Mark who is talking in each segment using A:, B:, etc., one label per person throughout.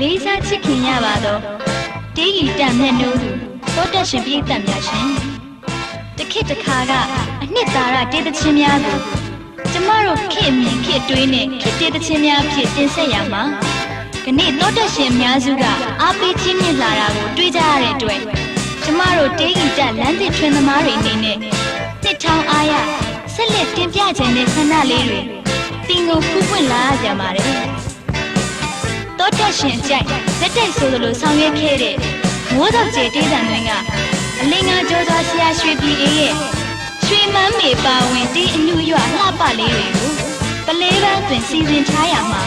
A: လေးစားချစ်ခင်ရပါတော့တေးရီတန်နဲ့နိုးသူတောတက်ရှင်ပြည်တန်များရှင်တခစ်တခါကအနှစ်သာရတေးသချင်းများကိုကျမတို့ခေတ်မြင်ခေတ်တွေးနဲ့ခေတ်တေးသချင်းများဖြစ်တင်ဆက်ရမှာခဏတောတက်ရှင်အများစုကအားပေးချင်းမြင့်လာတာကိုတွေးကြရတဲ့အတွက်ကျမတို့တေးရီတလမ်းသစ်ထွန်းသမားတွေအနေနဲ့တစ်ထောင်အားရဆက်လက်တင်ပြခြင်းနဲ့ဆန္ဒလေးတွေတင်ကိုဖူးပွင့်လာကြပါတယ်တောတက်ရှင်ကြိုက်လက်တိုက်ဆိုလိုဆောင်ရွက်ခဲ့တဲ့မိုးတော့ကျေတေးတန်တွင်ကအလင်းငါကြောစွာဆရာရွှေပြည်အေးရဲ့ရွှေမန်းမေပါဝင်တေးအညူရွလှပလေးတွေကိုပလေးပန်းတွင်စီစဉ်ထားရမှာ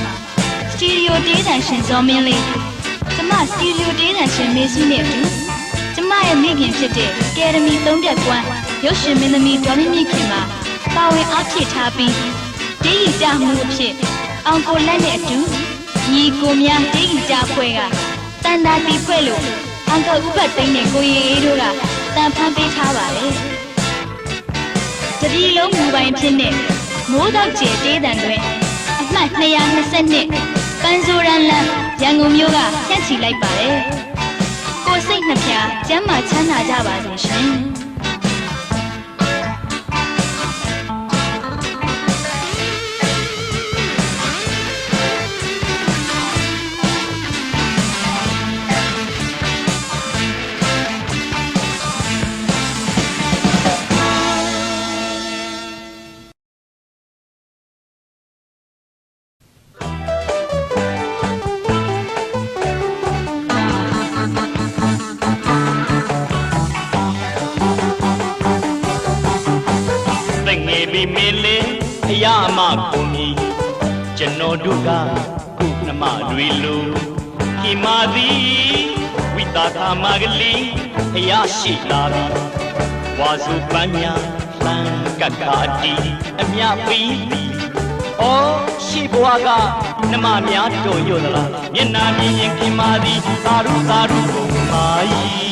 A: စတူဒီယိုတေးတန်ရှင်ဇော်မင်းလေးကျမစတူဒီယိုတေးတန်ရှင်မေစုနဲ့အတူကျမရဲ့မိခင်ဖြစ်တဲ့ကယ်ဒမီ3တက်ကွမ်းရုပ်ရှင်မင်းသမီးဒေါ်မြင့်မြင့်ခင်မှာပါဝင်အားဖြည့်ထားပြီးတေးရီကြမှုအဖြစ်အောင်ကိုလက်နဲ့အတူညီကိုများတေးရီကြဖွဲ့ကတန်တာတီဖွဲ့လို့အန်ကဥပတ်သိန်းနဲ့ကိုရီအေးတို့ကတန်ဖန်ပေးထားပါတယ်တတိလုံးမူပိုင်ဖြစ်တဲ့မိုးတော့ကျေတေးတန်တွင်အမှတ်222ပန်းစိုးရန်လန်းရန်ကုန်မြို့ကဖြန့်ချီလိုက်ပါတယ်ကိုစိတ်နှပြကျမ်းမာချမ်းသာကြပါစေရှင်
B: ရမကုန်ပြီကျွန်တော်တို့ကခုနှမတွေလိုခင်မာသည်ဝိတာခမကလေးဖျားရှိလာပြီဝါစုပန်းညာလှမ်းကတ်ကာတီအမြပြီးပြီဩရှိဘွားကနှမများတော်ရွတ်သလားမျက်နာမြင်ရင်ခင်မာသည်သာရုသာရုကုန်ပါ၏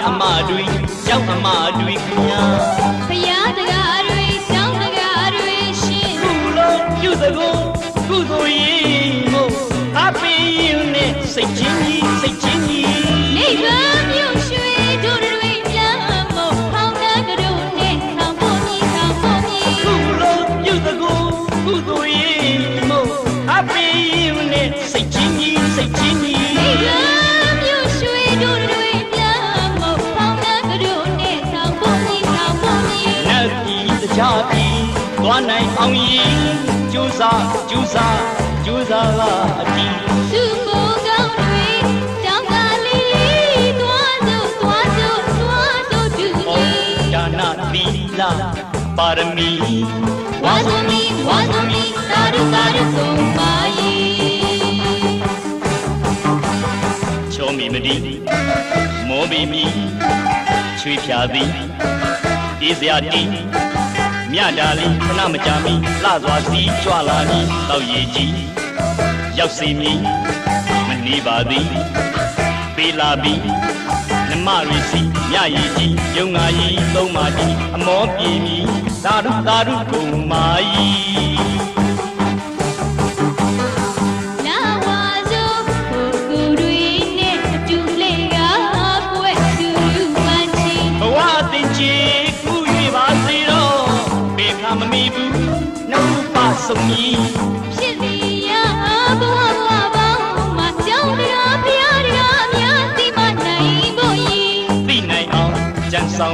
B: အမတွေကျောင်းအမတွေခင်ဗျာ
A: ဖယားတကားတွေကျောင်းတကားတွေရှင်
B: ခုလုံးပြုစကုန်ကုသိုလ်ရေးမို့အပင်းရင်နဲ့စိတ်ချင်းကြီးစိတ်ချင်းကြီး
A: နိဗ္ဗာန်မြို့ရွှေတို့တွေပြန်မို့ဖောင်းတဲ့ကတို့နဲ့ထောင်ဖို့မြည်ထောင်ဖို့မြည်
B: ခုလုံးပြုစကုန်ကုသိုလ်ရေးမို့အပင်းရင်နဲ့စိတ်ချင်းကြီးစိတ်ချင်းကြီး
A: နိဗ္ဗာန်မြို့ရွှေတို့တွေ
B: ကြပြီသွားနိုင်အောင်ရင်ကြိုးစားကြိုးစားကြိုးစားလာအတီး
A: သူ့ကိုယ်ကောင်းတွေတောင်းကလေးလေးသွားစို့သွားစို့သွားစို့တူ
B: လေးဒါနသီလပါရမီ
A: ဝါစုမီဝါစုမီသာရုသာရုဆုံးပါ၏
B: ချောမီမဒီမောမီမီချွေဖြာသည်ဒီစရာတီမြတ်တာလေးခဏမကြာမီလှစွာစီးကြွလာမည်တောက်ရည်ကြီးရောက်စီမည်မနေပါသည်ပေးလာပြီနှမရီစီမြရည်ကြီးရုံငါကြီးသုံးပါကြီးအမောပြေမီသာရုသာရုကုန်မာ၏ဆုံးကြီး
A: ဖြစ်စီရဘဝဘဝပေါင်းမှာကြောင်းတရားဖျားတရားများသိမနိုင်ဖို့ကြီး
B: သိနိုင်အောင်ကြံဆောင်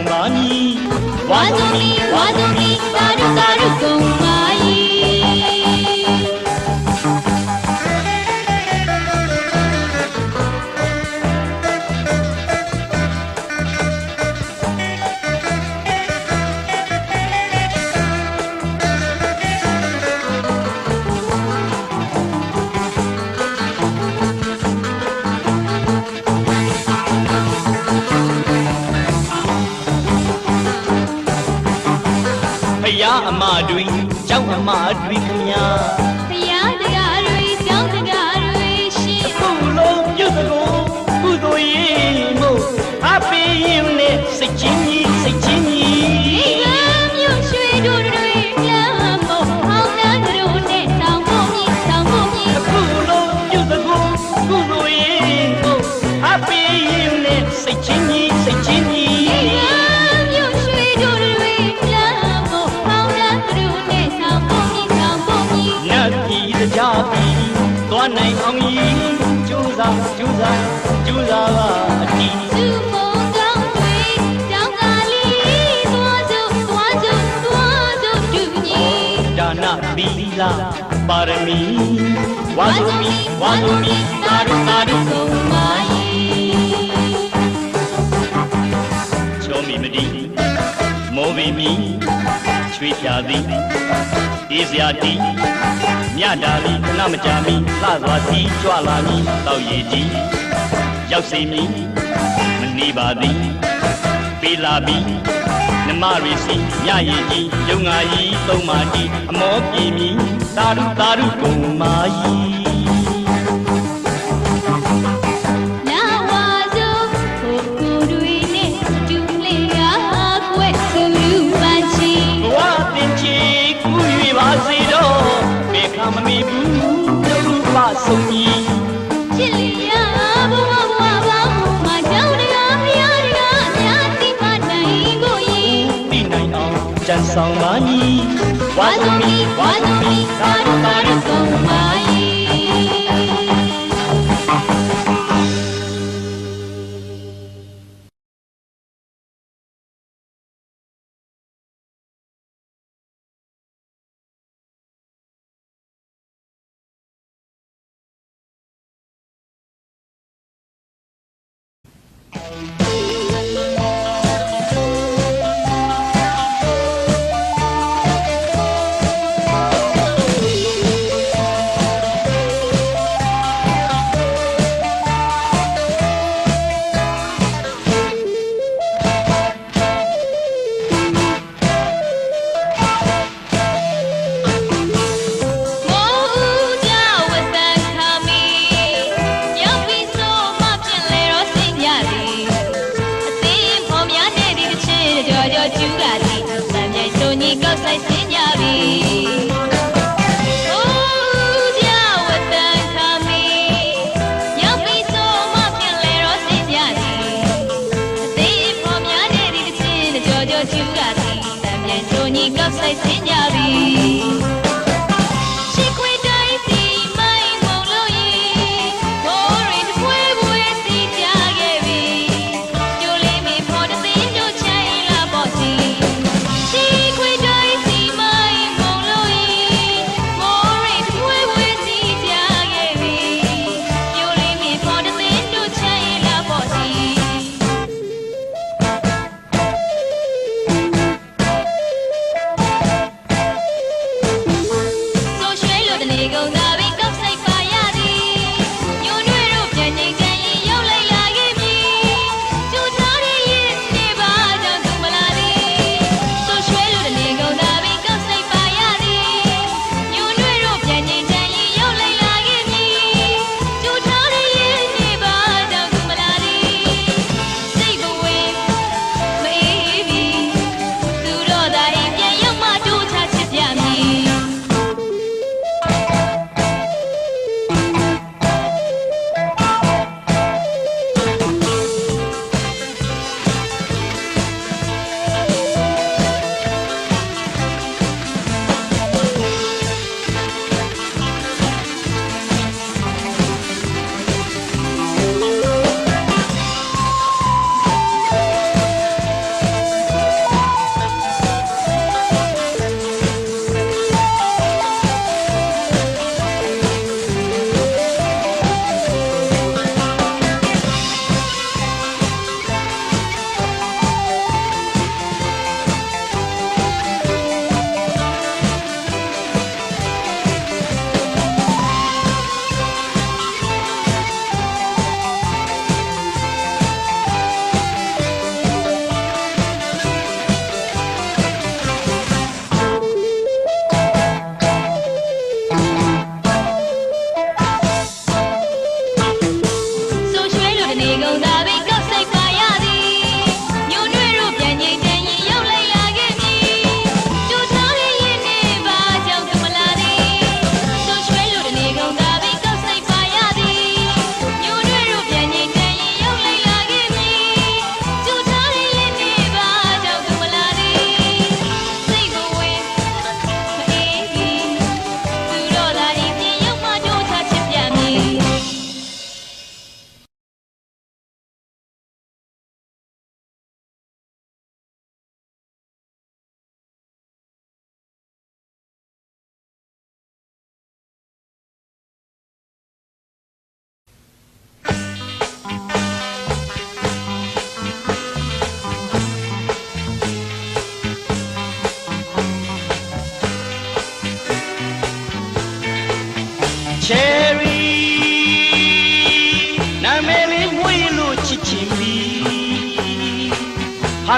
A: ဝါသူမီဝါသူမီသာဓုသာဓုကုန်ပါ၏
B: အမတွေကျောင်းအမတွေခမညာ
A: ဘုရားတရားတွေကျောင်းတရားတွေရှင်
B: ခုလုံးပြုတ်ကိုကုသိုလ်ရေးမို့အပေးရင်နဲ့စိတ်ချင်းကြီးစိတ်ချင်းကြီး
A: ဒီကမြို့ရွှေတို့တွေလမ်းမို့ဟောင်းနှံတို့နဲ့တောင်ဖို့မြည်တောင်ဖို့မြည်
B: ခုလုံးပြုတ်ကိုကုသိုလ်ရေးမို့အပေးရင်နဲ့စိတ်ချင်းကြီးစိတ်ချင်းကြီးကြပြီသွားနိုင်အောင်ကြီးကြိုးစားကြိုးစားကြိုးစားပါအတီး
A: သူ့မုံကောင်းတွေတောင်းကလေးသွားစို့သွားစို့သွားစို့တူညီ
B: ဒါနသီလပါရမီဝါသူမီဝါသူမီသာဓုသာဓုကုန်ပါ၏ချောမီမတီမောဘီမီချွေဖြာသည်အေးစရာတီမြတာလီခဏမကြာမီလှစွာစီးကြွလာမီတောက်ရည်ကြီးရောက်စီမီမနေပါသည်ပေးလာပြီးနမရီစီမြရည်ကြီးရုံငါကြီးသုံးပါတီအမောပြေမီသာဓုသာဓုကုန်မာ၏မမီဘူးလူပါဆုံးကြီး
A: ချစ်လျာဘဝဘဝပေါင်းမကြောက်တရားဖျားတရားအများသိမှနိုင်ကိုရင်
B: သိနိုင်အောင်ကြံဆောင်ပါညီဝါသမီဝါသမီသာဓုသာဓုကုန်ပါ၏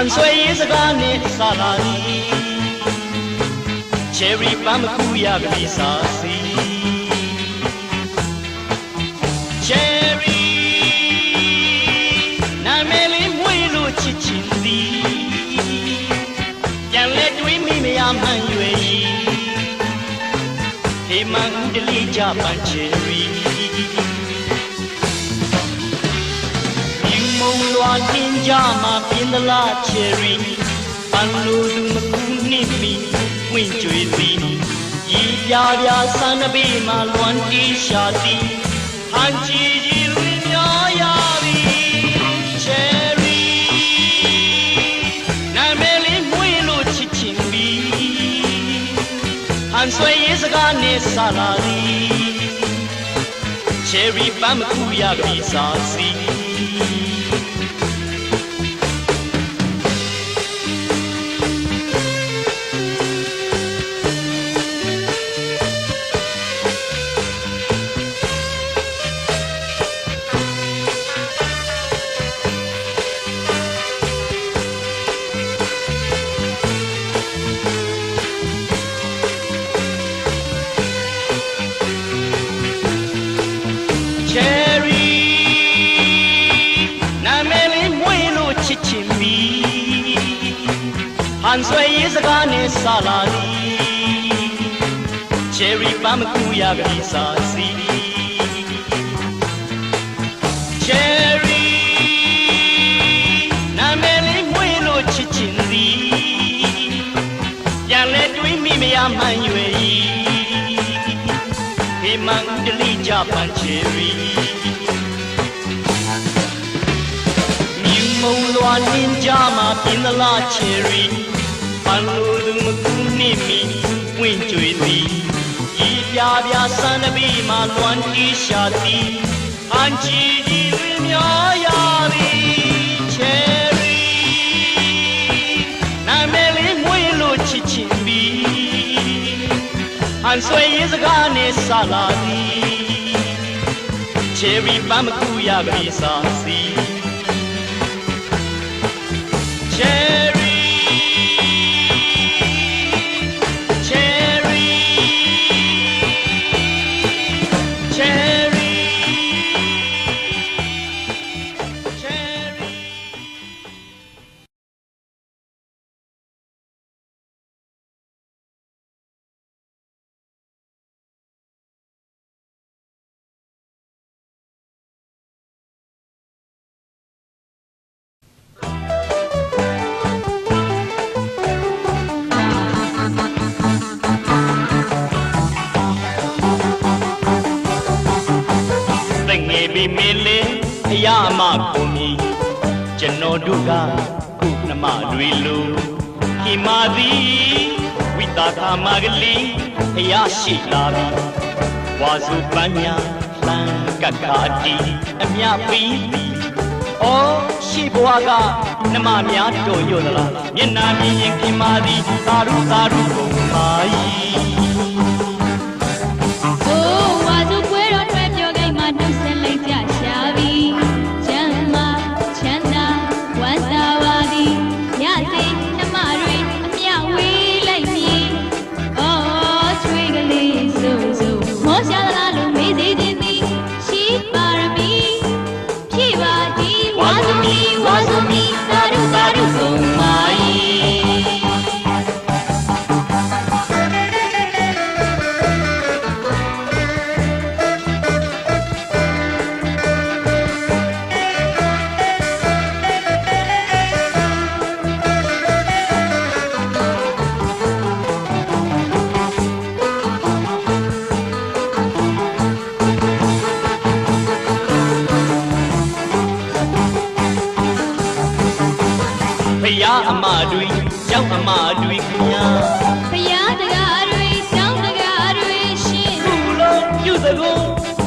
B: န်ဆွေရေးစကားနဲ့စားလာသည် Cherry ပန်းမကူရပြီစားစီ Cherry နာမည်လေးမွေးလို့ချစ်ချင်သည်ပြန်လဲတွေးမိမရမှန်ရွယ်ဟေမန်ဦးတလီကြပန်း Cherry မြင်မုံလွာတင်ကြမှာပြင်းသလား Cherry ပန်းလို့လူမကူနှိမ့်မီဝင့်ကြွေသည်ဤပြပြဆန်းနဘေးမှာလွမ်းတီးရှာသည်ဟန်ကြည်ကြီးလွင်များရသည် Cherry နာမည်လေးမွေးလို့ချစ်ချင်ပြီးဟန်ဆွေရေးစကားနဲ့စားလာသည် Cherry ပန်းမကူရပြီစားစီ Cherry နာမည်လေးမွေးလို့ချစ်ချင်ပြီးဟန်ဆွေရေးစကားနဲ့စားလာသည် Cherry ပန်းမကူရပြီစားစီ Cherry နာမည်လေးမွေးလို့ချစ်ချင်သည်ပြန်လဲတွေးမိမရမှန်ရွယ်ဟေမန်တလီကြပန်း Cherry မြူမုံလွာနင်းကြမှာပြင်းသလား Cherry ပန်းလို့သူမကူနှိမ့်မီဝင့်ကြွေသည်ဤပြပြဆန်းနဘေးမှာလွမ်းတီးရှာသည်အန်ချီကြီးလွင်များရသည် Cherry နာမည်လေးမွေးလို့ချစ်ချင်ပြီးဟန်ဆွေရေးစကားနဲ့စားလာသည် Cherry ပန်းမကူရပြီစားစီ Cherry Cherry Cherry Cherry ငယ်ပြီမင်းလေးအရာမကိုမြည်ကျွန်တော်တို့ကခုနှမတွေလိုခင်မာသည်ဝိတာခမကလေးအရာရှိလာပြီဝါစုပညာလမ်းကတ်ကာတီအမြပြီးပြီအော်ရှိဘွားကနှမများတော်ရွတ်သလားမျက်နာမြင်ရင်ခင်မာသည်သာရုသာရုကုန်ပါ၏အမတွေကျောင်းအမတွေခင်ဗျာဖယားတကားတွေကျောင်းတကားတွေရှင်ခုလုံးပြုသကု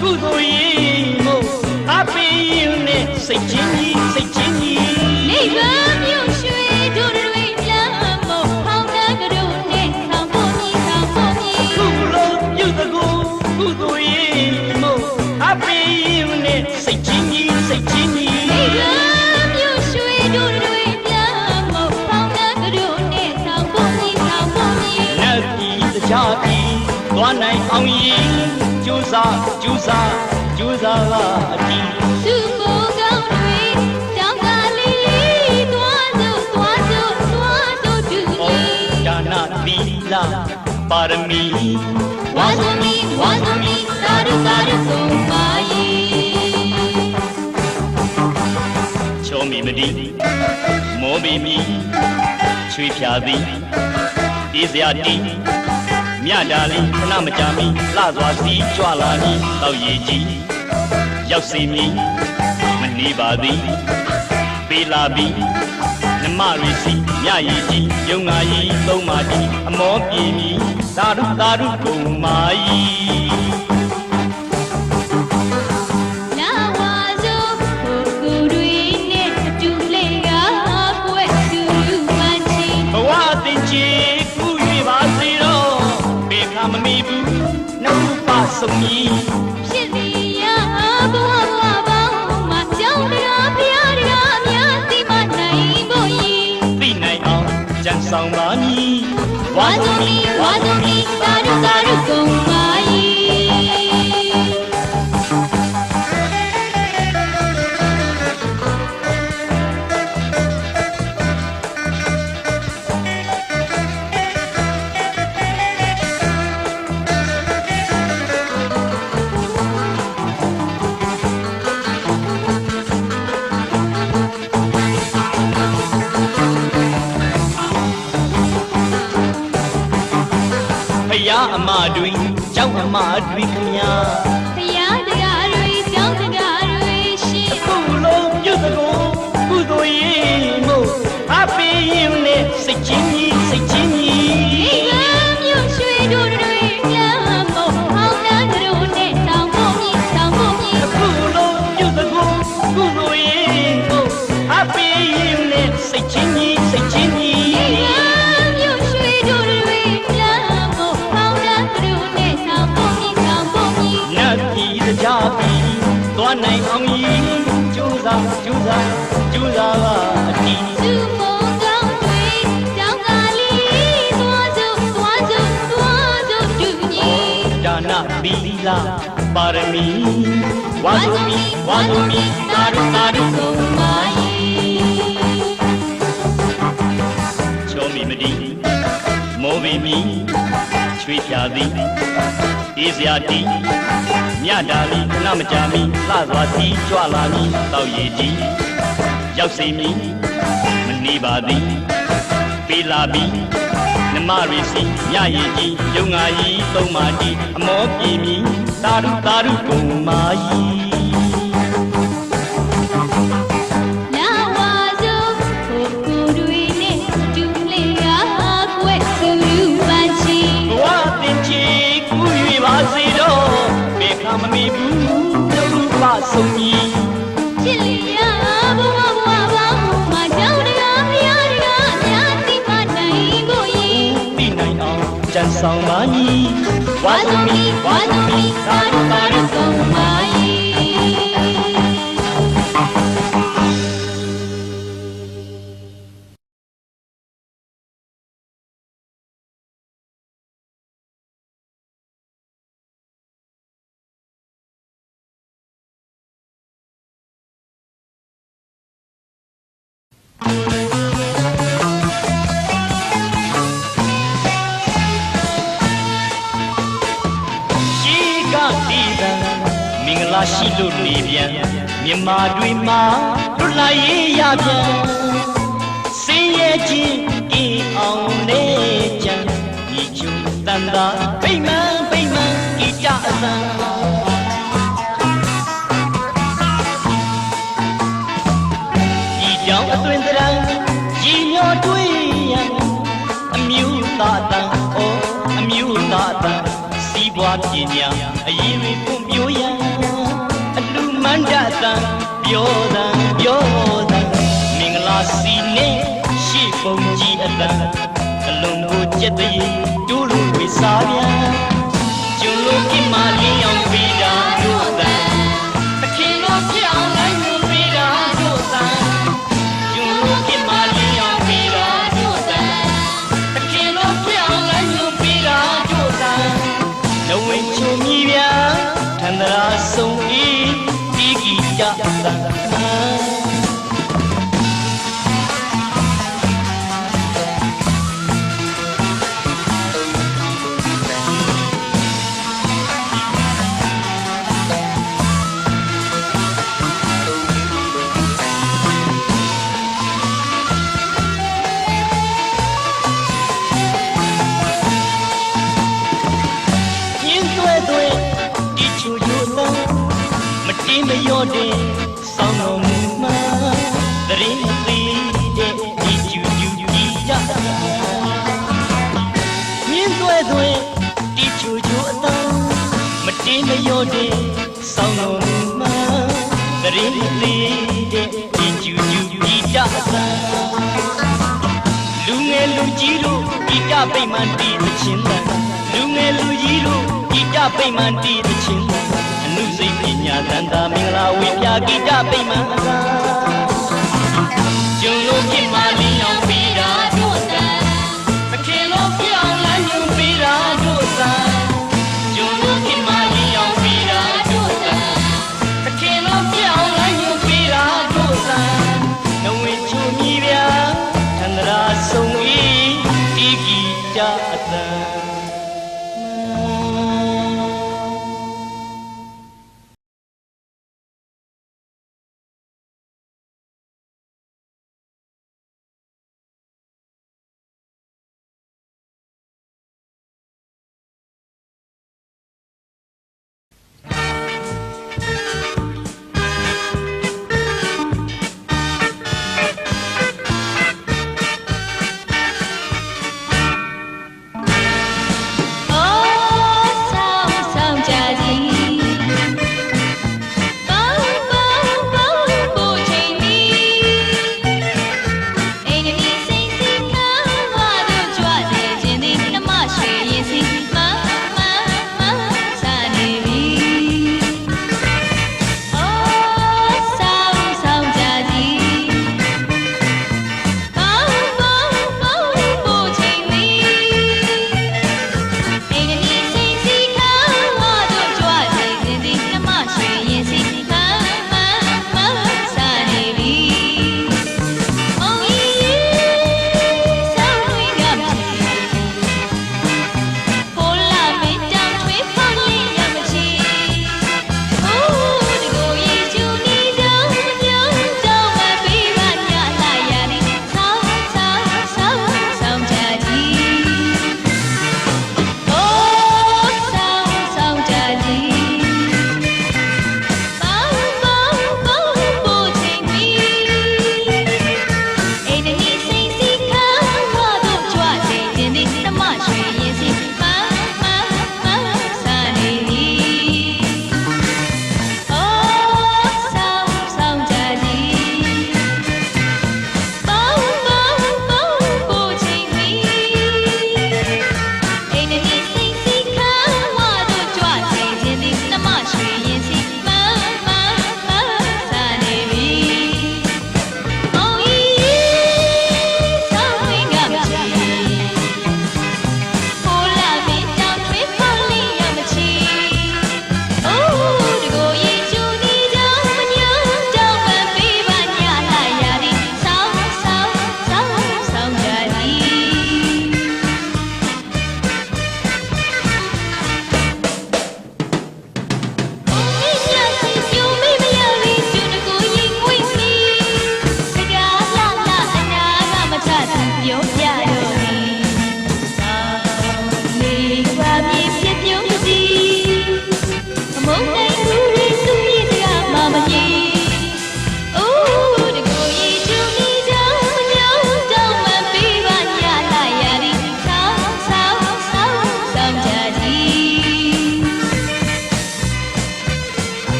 B: ကုသိုလ်ရေးမို့အပင်းရင်နဲ့စိတ်ချင်းကြီးစိတ်ချင်းကြီးနိဗ္ဗာန်မြို့ရွှေတို့တွေလမ်းမို့ဖောင်းတဲ့ကတို့နဲ့ဆောင်းဖို့မြည်ဆောင်းဖို့မြည်ခုလုံးပြုသကုကုသိုလ်ရေးမို့အပင်းရင်နဲ့စိတ်ချင်းကြီးစိတ်ချင်းကြီးနိဗ္ဗာန်မြို့ရွှေတို့တွေလမ်းမို့ အောင်ရင်ကြိုးစားကြိုးစားကြိုးစားကအတီး
A: သူ့ကိုယ်ကောင်းတွေတောင်းတာလေးလေးသွားစို့သွားစို့သွားစို့သူကြီး
B: ဒါနသီလပါရမီ
A: ဝါသမီသာရုဆုံးပါယေ
B: ချောမီမတီမောမီမီချွေဖြာသည်ဒီစရာတီမြတာလေးခဏမကြာမီလှစွာစီးကြွလာမည်တောက်ရည်ကြီးရောက်စီမည်မနေပါသည်ပေးလာပြီးနမရီစီမြရည်ကြီးယုံငါကြီးသုံးပါတီအမောပြေမည်သာရုကုန်မာကြီး
A: လာဝါစို့ကိုကိုတွေနဲ့အတူလေးကပွက်သူလူပန်းချီ
B: ဘဝတင်ချေကူ၍ပါစေတော့ဘေခါမမီဘူးနှုတ်ပါဆုံးကြီး
A: ဖြစ်စီရဘဝပေါင်းမှာကြောင်းတရားဖျားတရားများသိမနိုင်ဖို့ယီ
B: သိနိုင်အောင်ကြံဆောင်ပါမည်
A: ဝါသမီသာရုကုန်ပါယေ
B: ဖယားအမတွေကျောင်းအမတွေခမညာ
A: ဖယားတရားတွေကြောင်းတရားတွေရှင်
B: ခုလုံးပြုတ်စကုကုသိုလ်ရေးမို့အပေးရင်နဲ့စိတ်ချင်းကြီးစိတ်ချင်းကြီး
A: ဒီကမြို့ရွှေတို့တွေလမ်းမို့အောင်နာတို့နဲ့တောင်ဖို့မြည်
B: ခုလုံးပြုတ်စကုကုသိုလ်ရေးမို့အပေးရင်နဲ့စိတ်ချင်းကြီးစိတ်ချင်းကြီး
A: ဒီကမြို့ရွှေတို့တွေလမ်းမို့အောင်နာတို့နဲ့တောင်ဖို့မြည်
B: နတ်ပြည်တရားပြည်သွားနိုင်အောင်ကြီးကြိုးစားကြိုးစားကြိုးစားကအတီး
A: သူ့မောကောင်းတွေတောင်းကားလေးသွားစို့သူကြီး
B: ဒါနသီလပါရမီဝါသမီသာရုကုန်မာချောမီမတီမောဘီမီချွေဖြာသည်ဒီစရာတီမြတာလေးခဏမကြာမီလှစွာစီးကြွလာမည်တောက်ရည်ကြီးရောက်စီမည်မနေပါသည်ပေးလာပြီးနမရီစီမြရည်ကြီးယုံငါကြီးသုံးပါတီအမောပြေမည်သာရုကုန်မာကြီး
A: လာဝါစို့ကိုကိုတွေနဲ့တူလေးကပွက်သူလူပန်းချီ
B: ဘဝတင်ချေကူ၍ပါစေတော့ဘေခါမမီဘူးနှုတ်ပါဆုံးကြီး
A: ဖြစ်လျာဘဝပေါင်းမှာကြောင်းတရားဖျားတရားများသိမနိုင်ဖို့ယီ
B: သိနိုင်အောင်ကြံဆောင်ပါမည်ဝါသမီသာရု
A: ဆုံးပါယေ
B: ရှိကတည်တံမင်္ဂလာရှိလို့နေပြန်မြန်မာတွေမှာလွတ်လာရေးရပြန်စင်ရဲ့ချင်းအေးအောင်နေကြံဒီကျူတန်တာဗိမ္မာန်ဂီတအသံဒီကြောင့်အသွင်သဏ္ဍာန်ရီညောတွေးရန်အမျိုးသားတန်အမျိုးသားတန်စီးပွားပညာအရေးတွေဖွံ့ဖြိုးရန်အလူမန္တတန်ပြောတန်မင်္ဂလာစီနဲ့ရှေ့ပုံကြီးအတန်အလုံးကိုကြက်တည်းတိုးလို့ဝေစားပြန်ကျွန်းလို့ပြမလင်းအောင်ပေးတာတို့တန်တခင်တို့ဖြစ်အောင်လိုက်မှုပေးတာတို့တန်ကျွန်းလို့ပြမလင်းအောင်ပေးတာတို့တန်တခင်တို့ဖြစ်အောင်လိုက်မှုပေးတာတို့တန် နဝင်း တသံမရောတဲ့ဆောင်းတော်မူမှာသရင်သေးတဲ့ဒီကျူကျူကြီးကြမြင်းသွဲသွဲဒီကျူကျူအတန်းမတင်းမရောတဲ့ဆောင်းတော်မူမှာသရင်သေးတဲ့ဒီကျူကျူကြီးကြလူငယ်လူကြီးတို့ဤတပိတ်မှန်တီးသချင်းတန်လူငယ်လူကြီးတို့ဤတပိတ်မှန်တီးသချင်းတန်အနုစိတ်ပညာသန္တာမင်္ဂလာဝိပြဂိတပိတ်မှန်အသာကျုံလို့ဖြစ်မှလင်းအောင်ပြီးတာတို့တန်သခင်လို့ဖြစ်အောင်လမ်းညွှန်ပြီးတာတို့တန်ကျုံလို့ဖြစ်မှလင်းအောင်ပြီးတာတို့တန်သခင်လို့ဖြစ်အောင်လမ်းညွှန်ပြီးတာတို့တန်နဝေချူမြည်ပြသန္တရာဆုံးဤဒီဂိတအသံ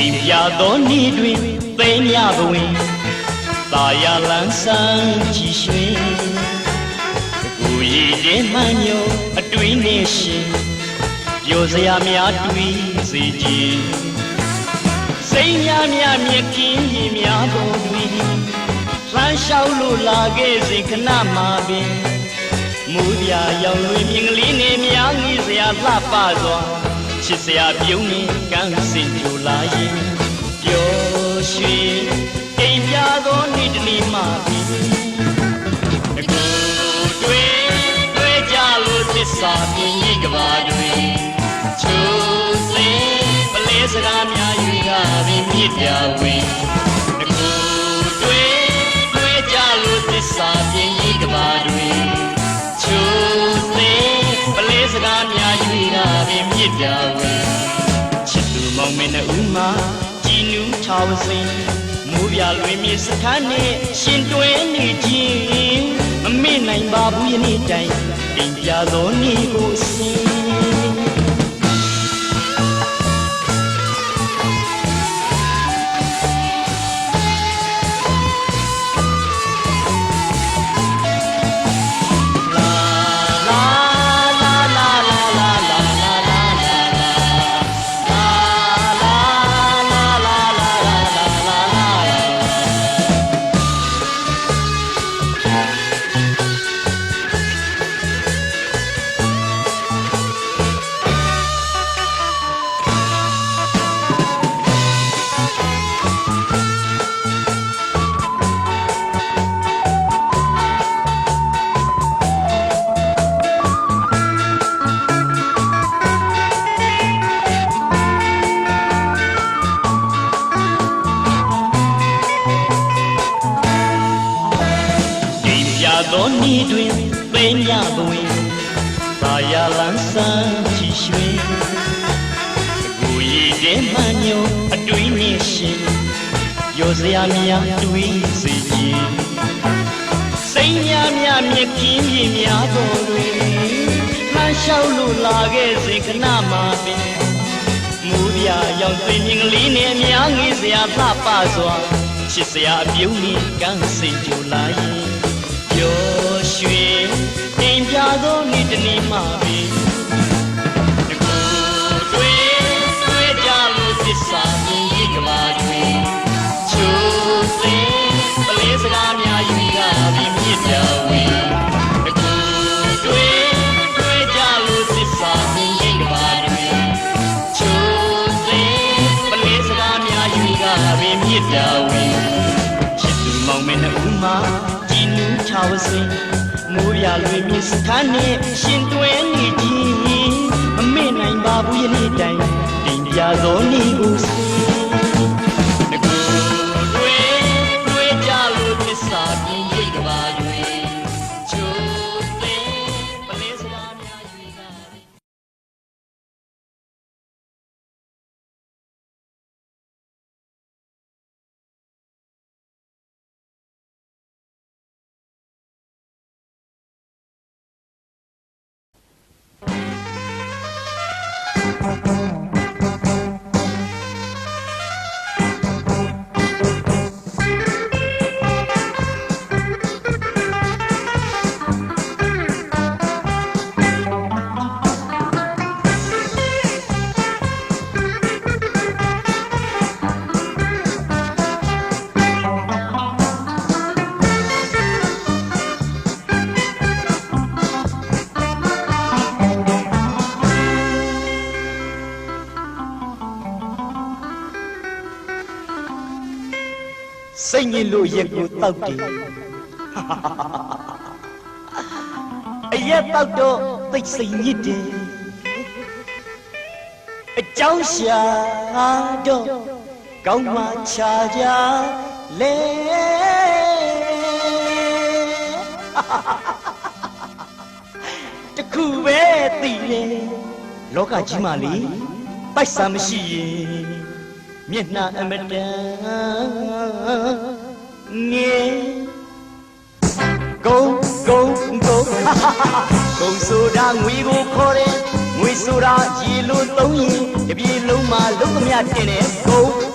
B: တိမ်ပြသောနေ့တွင်သိမ်းမြပဝင်သာယာလန်းဆန်းချီရွှင်ကိုရည်တဲ့မှန်ညိုအတွင်းနဲ့ရှင်ပျော်စရာများတွေ့စေခြင်းစိတ်များများမြက်ခင်းရင်များပေါ်တွင်လှမ်းလျှောက်လို့လာခဲ့စေခဏမှပင်မူပြရောင်လွင်မြင်ကလေးနဲ့များငီးစရာလှပစွာချစ်စရာပြုံးနေကန်းစင်ကြလာရင်ပျော်ရွှင်အိမ်ပြသောနေ့တနေ့မှပြီးအကူတွေ့ကြလို့သစ္စာပြင်းကြီးကဘာတွင်ချိုးစေပလဲစကားများယူရပြီးမြစ်ပြဝင်အကူတွေ့ကြလို့သစ္စာပြင်းကြီးကဘာတွင်ချိုးစေပလဲစကားများယူရပြီးမြစ်ပြဝင်ချစ်သူမောင်မင်းနဲ့ဦးမကြည်နူးချောင်းစင်မိုးပြလွင်မြေစခန်းနဲ့ရှင်တွဲနေခြင်းမမေ့နိုင်ပါဘူးယနေ့တိုင်အိမ်ပြသောနေ့ကိုအစင်သောနေ့တွင်သိမ်းမြပဝင်သာယာလန်းဆန်းချီရွှင်ကိုရည်တဲ့မှန်ညိုအတွင်းနဲ့ရှင်ရောစရာများတွေ့စေခြင်းစိတ်များများမြက်ခင်းပြင်းများပေါ်တွင်လှမ်းလျှောက်လို့လာခဲ့စေခဏမှပင်မူပြရောင်သိမြင်ကလေးနဲ့များငေးစရာလှပစွာချစ်စရာအပြုံးနဲ့ကန်းစိတ်ကြလာရင်ပျော်ရွှင်အိမ်ပြသောနေ့တနေ့မှပြီတကူတွေ့ကြလို့သစ္စာမြင်ကြီးကဘာတွင်ချိုးစေပလေးစကားများယူရပြီးမြစ်ပြဝင်တကူတွေ့ကြလို့သစ္စာမြင်ကြီးကဘာတွင်ချိုးစေပလေးစကားများယူရပြီးမြစ်ပြဝင်ချစ်သူမောင်မင်းနဲ့ဦးမချောင်းစင်မိုးပြလွင်မြေစခန်းနဲ့ရှင်တွဲနေခြင်းမမေ့နိုင်ပါဘူးယနေ့တိုင်တင်ပြသောနေ့ကိုစင်တကူတွေ့ကြလို့သစ္စာပြင်းရိတ်ကဘာတွင်ချိုးသိပလဲစကားများယူတာစိတ်ညစ်လို့ရက်ကိုတောက်တယ်အရက်တောက်တော့သိစိတ်ညစ်တယ်အကြောင်းရှာတော့ကောင်းမှချာကြလေတခုပဲသိတယ်လောကကြီးမှာလေပိုက်ဆံမရှိရင်မျက်နှာအမတန်ငယ်ဂုံဆိုတာငွေကိုခေါ်တယ်
C: ငွေဆိုတာရေလိုသုံးရင်တပြေလုံးမှာလုံးသမျှတင်တယ်ကုန်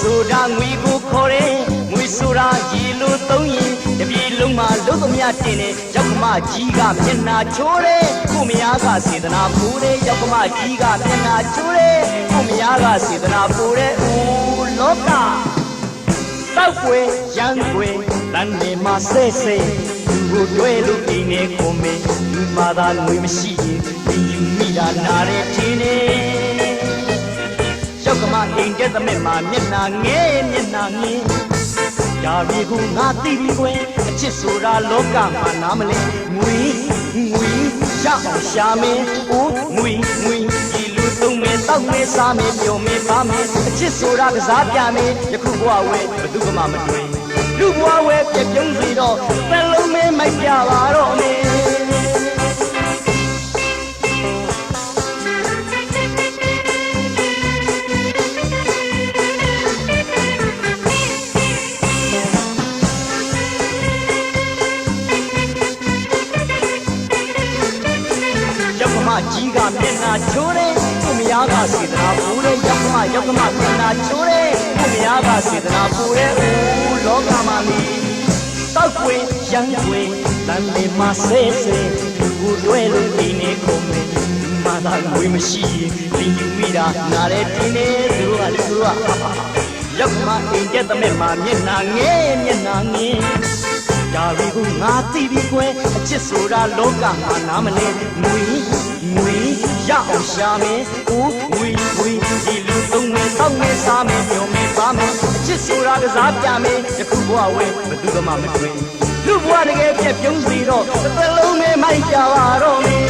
C: ဆိုတာငွေကိုခေါ်တယ်ငွေဆိုတာရေလိုသုံးရင်တပြေလုံးမှာလုံးသမျှတင်တယ်ရောက်ကမကြီးကမျက်နှာချိုးတယ်ကိုမယားကစေတနာပိုးတယ်ရောက်ကမကြီးကမျက်နှာချိုးတယ်ကိုမယားကစေတနာပိုးတယ်အိုးလောကတောက်ွယ်ရန်ွယ်တန်နေမှာဆဲလူကိုတွေ့လို့အိမ်နဲ့ကိုမေလူမာသာငွေမရှိရင်ဒီယူမိတာနားတယ်ထင်းနေရောက်ကမအိမ်တဲ့သမက်မှာမျက်နှာငဲဒါရီကူငါသိပြီကွယ်အချစ်ဆိုတာလောကမှာနားမလဲငွေရအောင်ရှာမင်းအိုးငွေဒီလူသုံးမယ်တောက်မယ်စားမယ်ပျော်မယ်ပါမယ်အချစ်ဆိုတာကစားပြမယ်ယခုဘဝဝဲဘသူမှမတွေ့လူဘဝဝဲပြပြုံးစီတော့သလုံးမဲမိုက်ကြပါတော့မယ်ကြီးကမျက်နှာချိုးတယ်ကိုမယားကစေတနာပိုးတယ်ရောက်ကမမျက်နှာချိုးတယ်ကိုမယားကစေတနာပိုးတယ်အိုးလောကမှာလီတောက်ွယ်ရန်ွယ်တန်လေးမဆဲလူကိုတွေ့လို့ဒီနေကုန်မယ်လူမသာငွေမရှိရင်ဒီယူမိတာနားတယ်ဒီနေသူတို့ကရောက်ကမအိမ်တဲ့သမက်မှာမျက်နှာငဲဒါရီကိုငါသိပြီကွယ်အချစ်ဆိုတာလောကမှာနားမလဲငွေရအောင်ရှာမယ်အိုးငွေဒီလူသုံးမယ်တောက်မယ်စားမယ်ပျော်မယ်ပါမယ်အချစ်ဆိုတာကစားပြမယ်ယခုဘဝဝဲဘသူမှမတွေ့လူဘဝတကယ်ပြပြုံးစီတော့တစ်သက်လုံးနဲ့မိုက်ကြပါတော့မယ်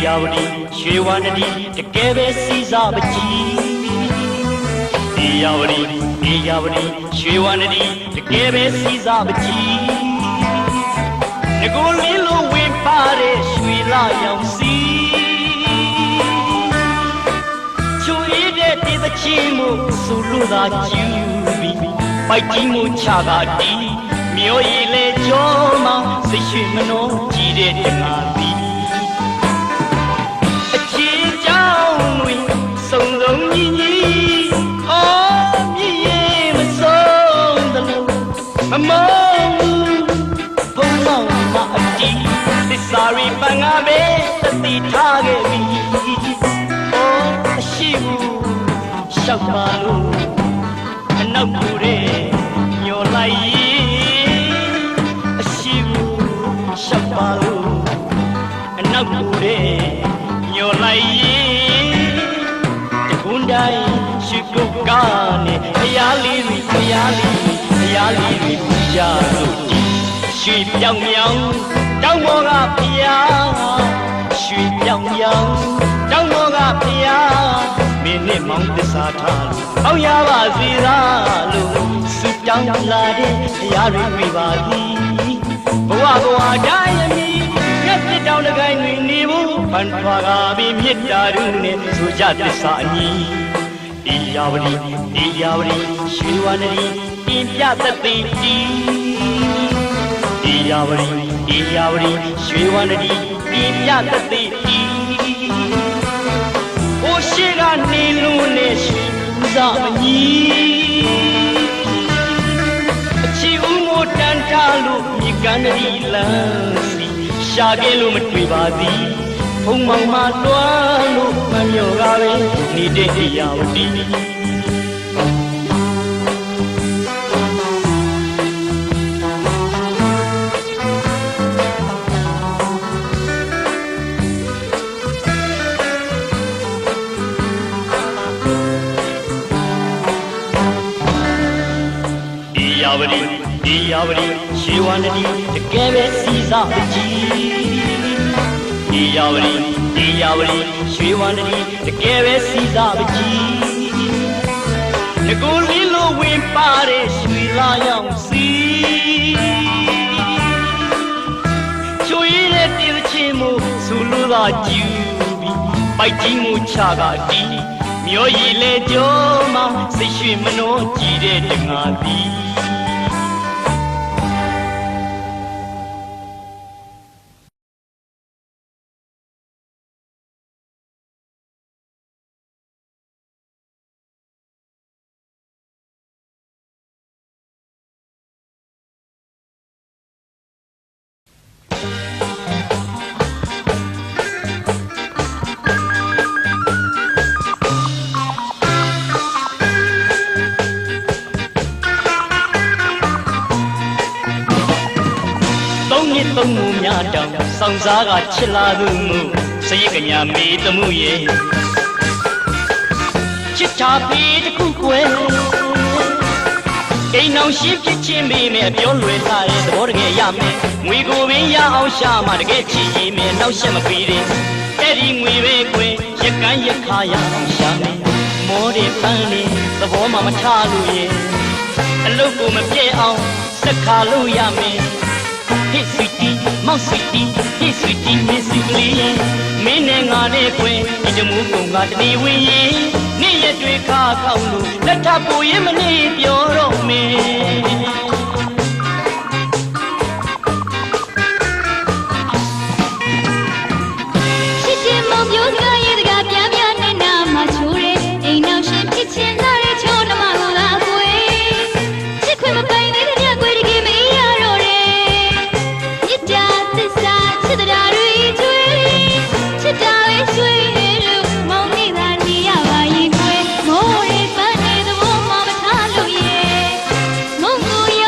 B: ယာဝတီရွှေဝန္တတိတကယ်ပဲစီစားပကြီးအေယာဝတီရွှေဝန္တတိတကယ်ပဲစီစားပကြီးငကိုလေးလိုဝင်ပါတဲ့ရွှေလာရောင်စီချွေတဲ့တေးသချင်းမို့ဆူလို့သာကျူပြီးပိုက်ကြီးမို့ချတာတီးမြို့ရည်လေကြောမှာစိတ်ရွှေမနှောကြည့်တဲ့တငါတီးစုံစုံညီညီအော်မြည်ရင်မဆုံးတလို့မမောဘုံမောင်မအတီးသစ္စာရီပန်ငါပဲတတိထားခဲ့ပြီအော်အရှိဘူးရှောက်ပါလို့အနောက်ကူတဲ့ညော်လိုက်အရှိဘူးရှောက်ပါလို့အနောက်ကူတဲ့ညော်လိုက်တိုင်းရှိကုတ်ကားနဲ့ဖယားလေးတွေကြလို့ရွှေပြောင်ပြောင်တောင်းပေါ်ကဖယားရွှေပြောင်ပြောင်တောင်းပေါ်ကဖယားမင်းနဲ့မောင်သစ္စာထားလို့အောင်ရပါစေသာလို့စုပြောင်းလာတဲ့ဖယားတွေတွေ့ပါသည်ဘဝတိုင်းအမိမျက်စစ်တောင်းတကိုင်းတွေနေဖို့ဖန်ထွားကားပြီးမြစ်တာတို့နဲ့ဆိုကြသစ္စာအညီအေယာဝတီရွှေဝန္တတိပြင်ပြသသိတီအေယာဝတီရွှေဝန္တတိပြင်ပြသသိတီဟိုရှိကနေလုံးနဲ့ရွှေဦးစားမညီအချီဦးမို့တန်ထားလို့မြေကမ်းရီလန်းစီရှာခဲ့လို့မတွေ့ပါသည်ဘုံမောင်မတွားလို့မမျော်ကားပဲနေတဲ့အေယာဝတီအေယာဝတီရွှေဝန္တတိတကယ်ပဲစီစားပကြီးအေယာဝတီရွှေဝန္တတိတကယ်ပဲစီစားပကြီးငကိုလေးလိုဝင်ပါတဲ့ရွှေလာရောင်စီချွေတဲ့တေးချင်းမို့ဆူလို့သာကျူပြီးပိုက်ကြီးမို့ချတာတီးမြို့ရည်လေကြောမှာစိတ်ရွှေမနှောကြည့်တဲ့တငါတီးသုံးမှုများတောင်စောင့်စားကချစ်လာသူမှုစရိတ်ကညာမေးတမှုရဲ့ချစ်တာပေတခုကွယ်အိမ်အောင်ရှင်းဖြစ်ချင်းမေးမယ်ပြောလွယ်လာတဲ့သဘောတကယ်ရမယ်ငွေကိုပင်ရအောင်ရှာမှတကယ်ချစ်ရင်မယ်နောက်ရှက်မပေးတဲ့အဲ့ဒီငွေပဲကွယ်ရက်ကန်းရက်ခါရအောင်ရှာမယ်မောတဲ့ပန်းလေးသဘောမှမချလို့ရဲ့အလုပ်ကိုမပြည့်အောင်စက်ခါလို့ရမယ်Hey sweetie, my sweetie, hey sweetie, miss you please. မင်းနဲ့ငါနဲ့ခွင်ဒီတမှုကုံကတနေဝင်ရင်နေ့ရက်တွေခါကောက်လို့လက်ထပ်ပူရင်မနေပြောတော့မင်း
A: ချစ်ချင်းမောင်ပြောစကားရဲ့တကားပြပြနဲ့နာမချိုးတယ်အိမ်နောက်ရှင်ဖြစ်ချင်းလာတဲ့ချိုးနှမကိုလာခွေချစ်ခွေမပိုင်သေးတဲ့ညခွေတကယ်မအေးရတော့တယ်မြစ်တာသစ္စာချစ်တာတွေကျွေးချစ်တာပဲရွှေလို့မောင်နေတာနေရပါရင်ခွေမိုးရေပန်းနေသဘောမှမထားလို့ရဲ့မုံကိုရ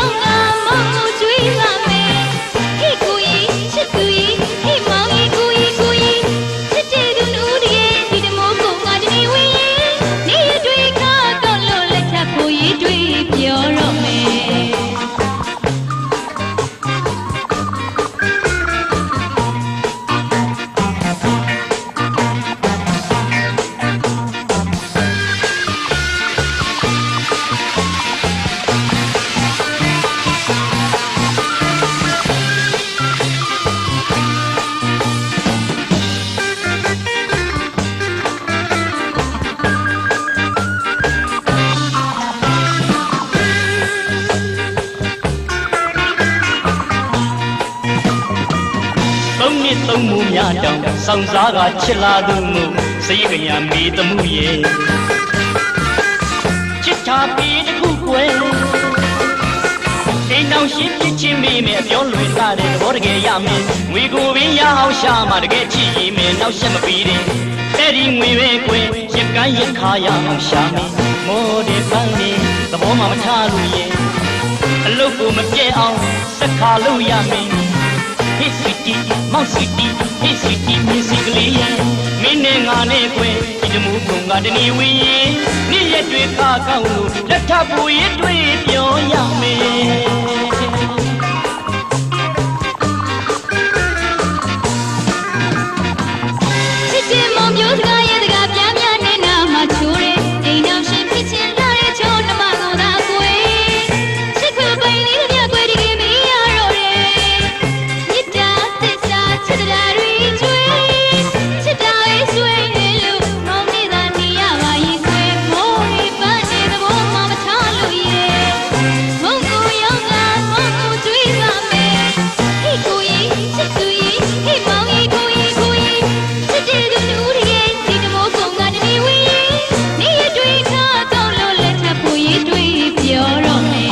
B: သုံးနှစ်သုံးမှုများတောင်ဆောင်စားကချစ်လာသူမှုစိတ်ကညာမေးတမှုရဲ့ချစ်တာပြီးတစ်ခုကွယ်အိမ်တော်ရှင်းဖြစ်ချင်းမေးမယ်ပြောလွင်လာတဲ့သဘောတကယ်ရမယ်ငွေကိုပင်ရအောင်ရှာမှတကယ်ချစ်ရင်မယ်နောက်ဆက်မပြီးတဲ့အဲ့ဒီငွေပဲကွယ်ရကန်းရခါရအောင်ရှာမယ်မောတဲ့ပန်းနေသဘောမှမထားလို့ရဲ့အလုပ်ကိုမပြဲအောင်စက်ခါလို့ရမယ် Hey sweetie မောင် sweetie Hey sweetie မင်းစီကလေးရဲ့မင်းနဲ့ငါနဲ့ကွယ်ဒီတမှုကုံကတနေ့ဝင်းရင်နေ့ရက်တွေခါကောင်းလို့လက်ထပ်ပူရင်တွေ့ပြောရမယ်
A: ချစ်ချင်းမောင်မျိုးစကားရဲ့စကားပြပြနဲ့နာမှာချိုးတယ်အိမ်တော်ရှင်ဖြစ်ချင်းလာတဲ့ချိုးနှမကိုသာကွယ်ချစ်ခွေပိန်လေးတစ်ပြက်ကွယ်ဒီကိမီးရတော့တယ်မြစ်တာသစ္စာချစ်တာတွေကျွေးချစ်တာရဲ့ဆွေးလို့မောင်နေသာနေရပါရင်ကွယ်မိုးရီပန်းနေသဘောမှမချလို့ရဲ့မုံကိုရောက်တာမုံကိုကျွေးပါမယ်ဟိကိုကြီးချစ်သူကြီးဟိမောင်ကြီးကိုကြီးကိုကြီးချစ်တဲ့သူလူတွေရဲ့ဒီတမိုးကုံကတည်းဝေးနေရတွေ့ထားကောင်းလို့လက်ထပ်ဖို့ရတွေ့ပြောတော့မယ်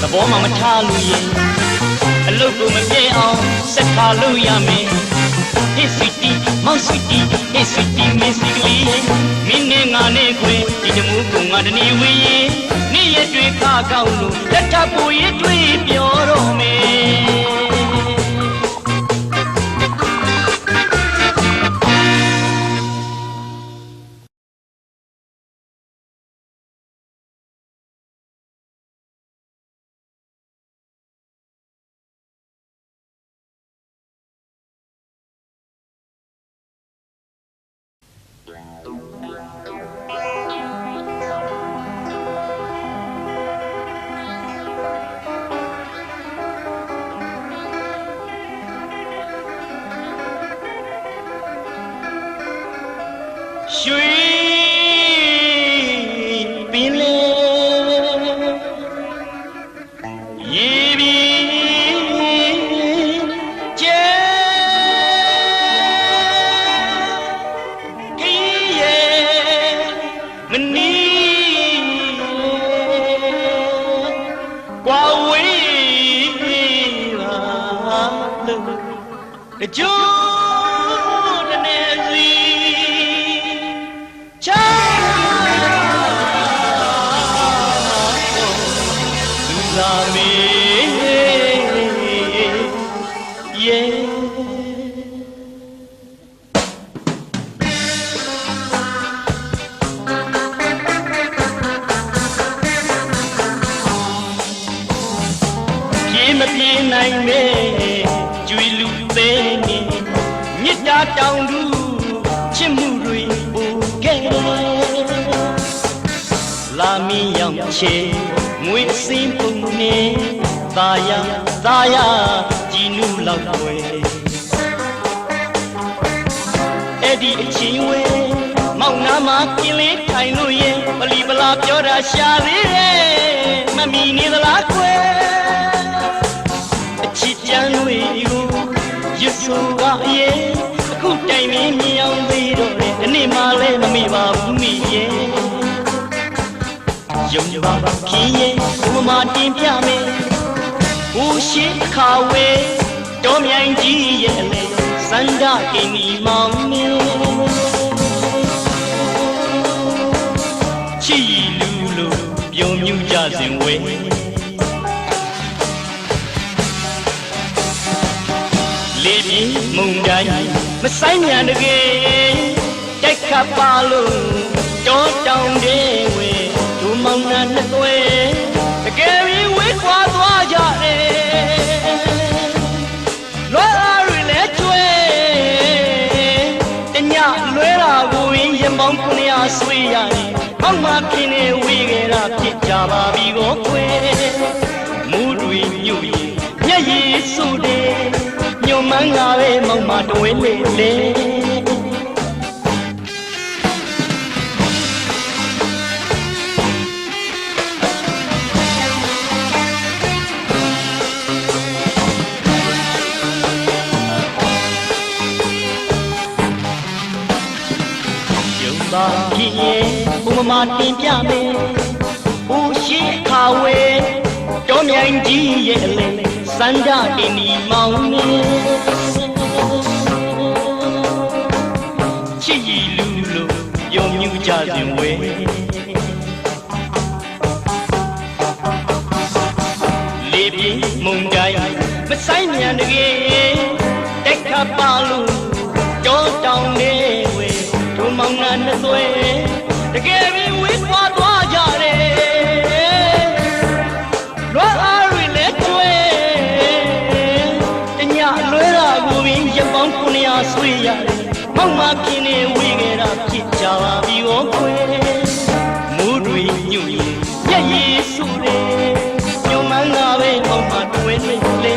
B: သဘောမှမထားလို့ရင်အလုပ်ကိုမပြေအောင်စက်ခါလို့ရမယ် Hey sweetie မောင် sweetie Hey sweetie မင်းစီကလေးမင်းနဲ့ငါနဲ့ခွေဒီတမှုကုံကတနေ့ဝင်းရင်နေ့ရက်တွေခါကောင်းလို့လက်ထပ်ပူရင်တွေ့ပြောတော့မယ် ရွှေပင်လေရေပြီးကျဲခီးရဲ့မနီးကွာဝေးပါလို့ကြိုးမပြေနိုင်မဲ့ကျွေလူသေးနေမြစ်တာတောင်လူချစ်မှုတွေပူခဲ့လာမီရောက်ချေငွေစင်းပုံနေသာယာကြည်နူလောက်ွယ်အဲ့ဒီအချင်းဝဲမောင်နာမှာပြင်းလေးထိုင်လို့ရင်ပလီပလာပြောတာရှာသေးတယ်မမီနေသလားကွယ်ချစ်ကြံတွေကိုရွတ်ဆိုကအရဲ့အခုတိုင်မင်းမြောင်သေးတော့တယ်ဒီနေ့မှလည်းမမေ့ပါဘူးမိရဲ့ယုံပါခင်းရဲ့ဘုမတင်ပြမယ်ဟိုရှိခါဝဲတော်မြိုင်ကြီးရဲ့လေစန္ဒကိန်းဒီမောင်မြေ ညူကြစဉ်ဝဲလေးပြေမုန်တိုင်းမဆိုင်မြန်တကယ်တိုက်ခတ်ပါလို့တောတောင်တဲ့ဝဲဒူမောင်နှံနှစ်သွဲတကယ်ပြီးဝေးခွာသွားကြတယ်လွယ်အားတွေလည်းကျွဲတညလွဲတာကိုရင်ရမောင်း900ဆွေးရတယ်မောက်မဖြစ်နေဝေးခဲ့တာဖြစ်ကြပါပြီကိုခွဲမူးတွေညွရင်မျက်ရည်ဆူတယ်ညွန်မှန်းလာပဲမောက်မတွဲလေလေပါဖြစ်ရဲ့ဘုမမတင်ပြမယ်။ဦးရှိခါဝဲတောမြိုင်ကြီးရဲ့အလဲစန္ဒတင်ဒီမောင်နေချစ်ရည်လူလို့ယုံမြူကြစဉ်ဝဲလေးပြေမုန်တိုင်းမဆိုင်မြန်တကယ်တက်ခပ်ပါလို့တောတောင်နေဝဲဒူမောင်နှံနှစ်သွဲတကယ်ပြီးဝေးခွာသွားကြတယ်လွယ်အားတွေလည်းကျွဲတညလွဲတာကိုပင်ရပောင်း900ဆွေးရတယ်မောက်မပြင်းနေဝေးခဲ့တာဖြစ်ကြပါပြီဟောခွဲမူးတွေညွရင်မျက်ရည်ဆူတယ်ညုံမှန်းလာပဲမောက်မတွဲနေလေ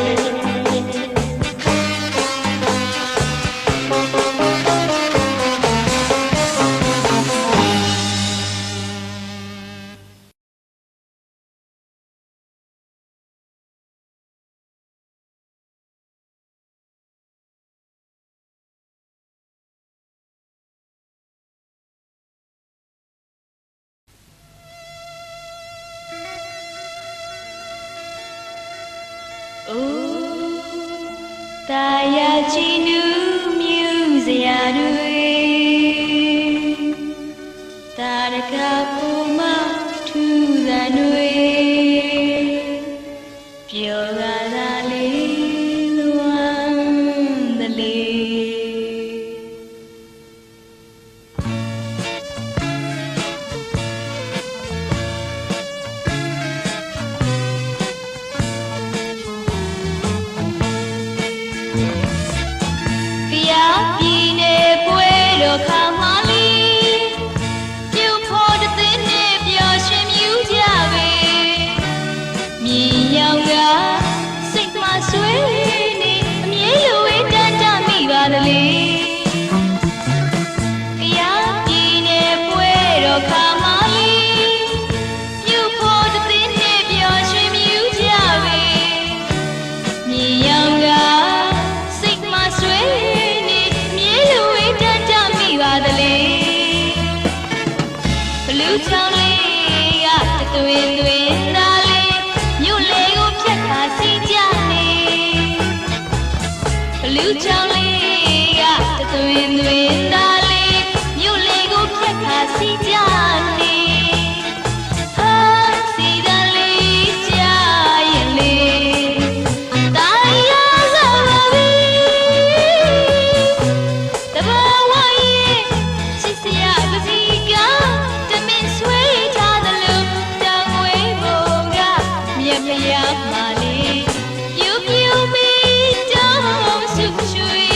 A: တာယာချီနူးမြူးစရာတွေတာရကပူမထူသံတွေပြောကားသာလေးလွမ်းတလေးခါမလေးပြုဖို့တသိနဲ့ပျော်ရွှင်မြူးကြပဲမြင်ရောက်ကစိတ်မဆွေးနေအမြဲလိုဝေးတန်းတမိပါသလေတရားပြည်နယ်ပွဲတော်ခါမလေးပြုဖို့တသိနဲ့ပျော်ရွှင်မြူးကြပဲမြင်ရောက်ကစိတ်မဆွေးပါတလေဘလူးချောင်းလေးကသွေးသွေးသားလေးမြို့လေကိုဖြတ်ခါစီးကြနေဘလူးချောင်းလေးကသွေးသွေးသားလေးမြို့လေကိုဖြတ်ခါစီးကြနေဟာစီးသားလေးကြာရင်လေတာယာလာပါပြီတဘာဝဆရာကစီကတမင်ဆွေးထားသလိုတောင်ဝဲဘုံကမြက်မရပါလေပြူပြူမီတောင်းဆုရွှေ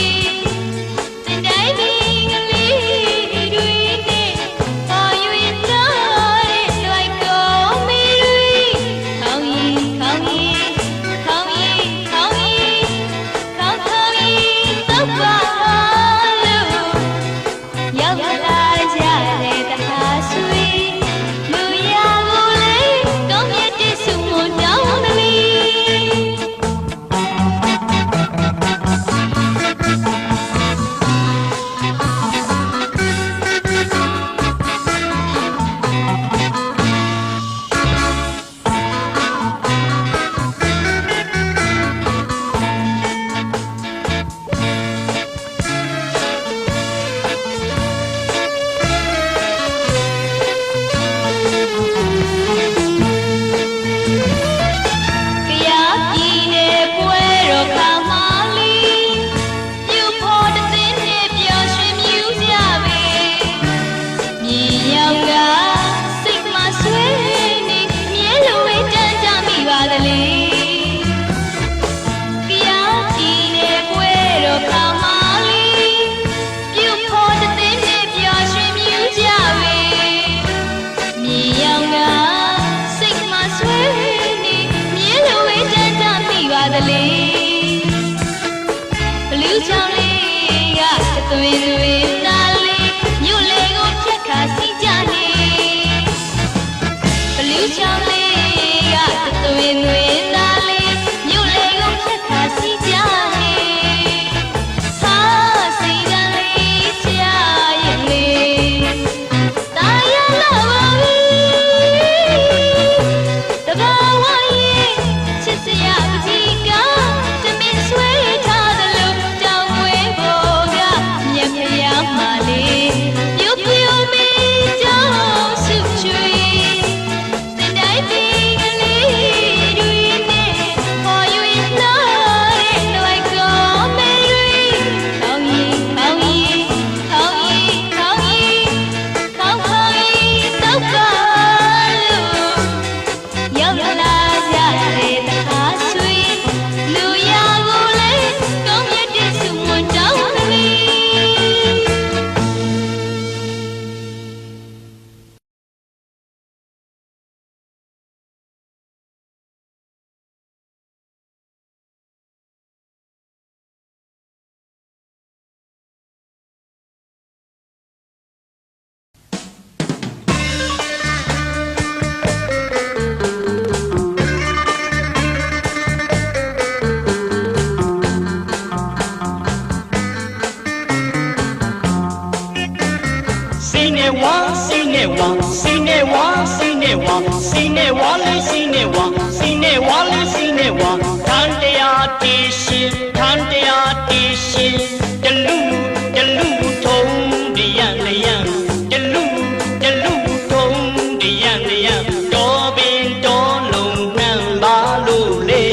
A: သွေးသွေးနာလေးမြို့လေကိုဖြတ်ခါစီကြနေဘလူးချောင်းလေးကသွေးသွေးနာလေးမြို့လေကိုဖြတ်ခါစီကြနေဟာစိတ်ဓာတ်လေးကြာရင်လေးတာရလာပါပြီတဘာဝရဲ့ချစ်စရာပကြီးကတမင်ဆွဲထားသလိုတောင်းဝဲပေါ်ကမြက်မြရမှာလေးပြုတ်ပြုတ်မီကြောင်းစုချွေတင်တိုင်းပင်ကလေးတွေနဲ့ပေါ်ရွေးလာတဲ့လွိုက်ကောမဲတွေခေါင်းရီခေါင်းရီခေါင်းရီခေါင်းရီခေါင်းခေါင်းရီတောက်ပါလို့ရောက်လာကြတဲ့တခါဆွေလူရကိုလည်းကောင်းမြတ်တဲ့စုမွန်တောင်းကလေး
B: စိနေဝါစိနေဝါစိနေဝါစိနေဝါစိနေဝါလေးစိနေဝါစိနေဝါလေးစိနေဝါထန်တရားတည်ရှင်ထန်တရားတည်ရှင်တလူတလူထုံးတရံတရံတလူတလူထုံးတရံတရံတော်ပင်တော်လုံးနှံပါလို့လေ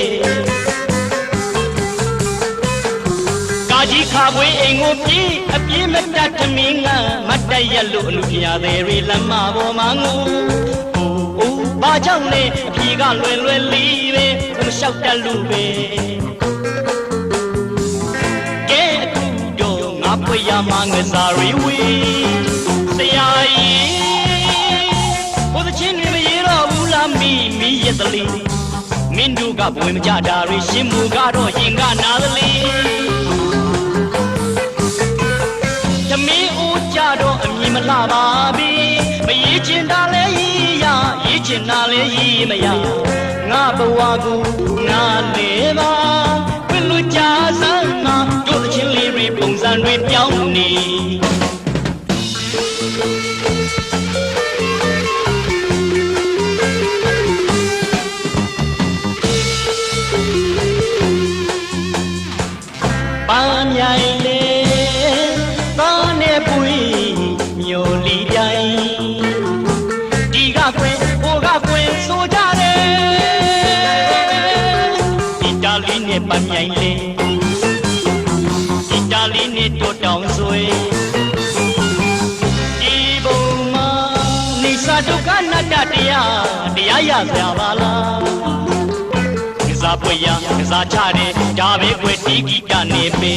B: ကာကြီးခါပွေးအိမ်ကိုပြေးအပြေးမတတ်သမင်းကမတ်တရက်လို့အလူပြာသေးတွေလမ်းမပေါ်မှာငိုအိုးဘာကြောင့်လဲအဖြေကလွယ်လွယ်လေးပဲမလျှောက်တတ်လို့ပဲကဲအခုတော့ငါဖွေရမှာငစားရီဝေးဆရာကြီးဘုသချင်းတွေမရေတော့ဘူးလားမိရဲ့တလေးမင်းတို့ကဘွေမကြတာတွေရှင်မူကတော့ရင်ကနာသလေးသမီးဦးကြတော့အမြင်မလှပါပြီမရေးချင်တာလဲရေးရရေးချင်တာလဲရေးမရငါဘဝကိုငါလေပါဘယ်လိုကြာစမ်းငါတို့အချင်းလေးတွေပုံစံတွေပြောင်းနေပန်းမြိုင်လေဒီကကွယ်ဟိုကကွယ်ဆိုကြတယ်အီတာလီနဲ့ပန်းမြိုင်လေအီတာလီနဲ့တိုးတောင်ဆွေဒီဘုံမှာနေစာဒုက္ခနတ္တတရားရစရာပါလားကစားပွေရကစားချတယ်ဒါပဲကွယ်ဒီဂီတနေပေ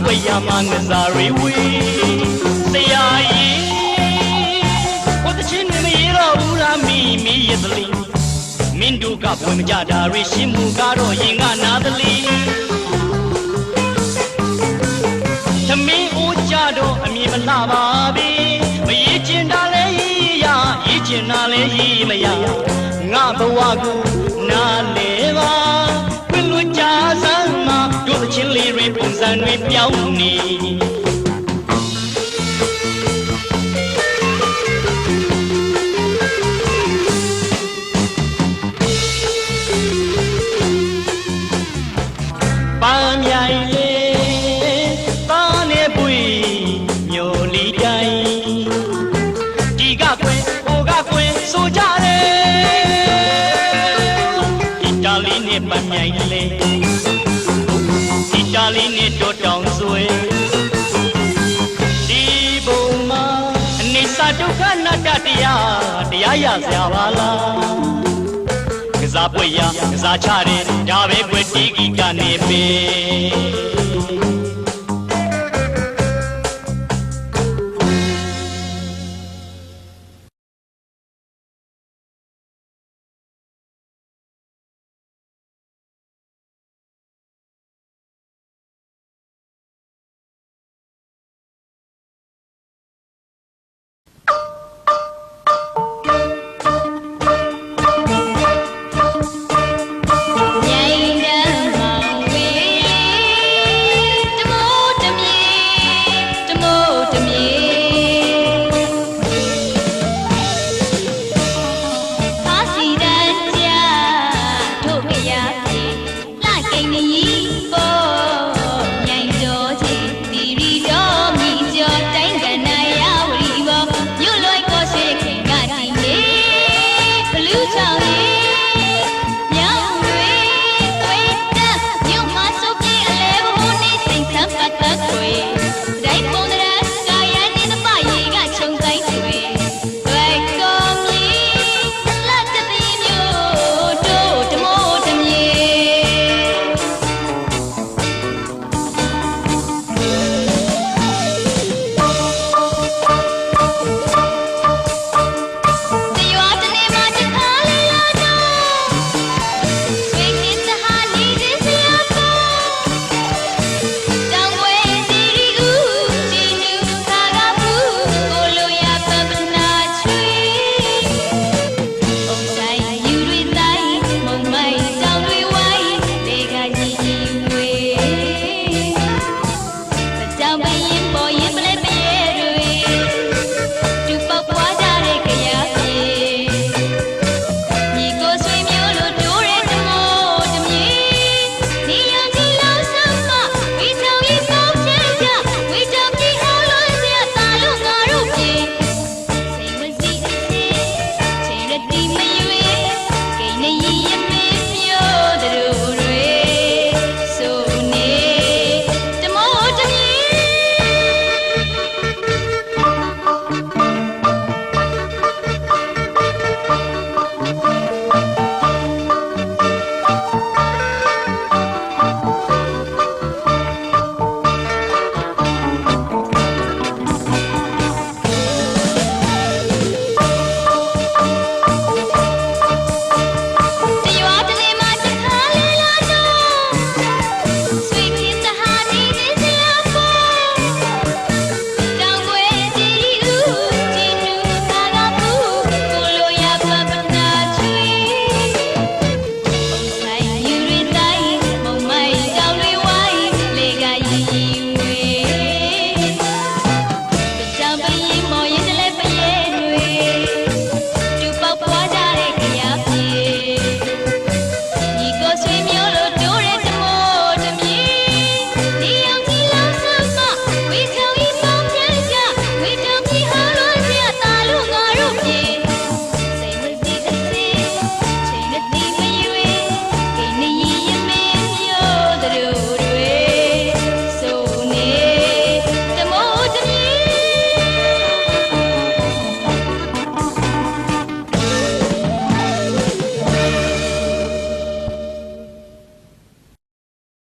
B: ဖွေရမှာငစားရီဝေးဆရာကြီးဘုသချင်းတွေမရေတော့ဘူးလားမိရဲ့တလေးမင်းတို့ကဘွေမကြတာတွေရှင်မူကတော့ရင်ကနာသလေးသမီးဦးကြတော့အမြင်မလှပါပြီမရေးချင်တာလဲရေးရရေးချင်တာလဲရေးမရငါဘဝကိုနားလေပါဘယ်လိုကြာစမ်းမှာတို့အချင်းလေးတွေပုံစံတွေပြောင်းနေပန်းမြိုင်လေသားနေပွေမြို့လီတိုင်းဒီကကွယ်ဟိုကကွယ်ဆိုကြတယ်အီတာလီနဲ့ပန်းမြိုင်လေအီတာလီနဲ့တိုးတောင်ဆွေဒီဘုံမှာအနေစာဒုက္ခနတ္တတရားရစရာပါလားကစားပွေရကစားချတယ်ဒါပဲကွယ်ဒီဂီတနေပေ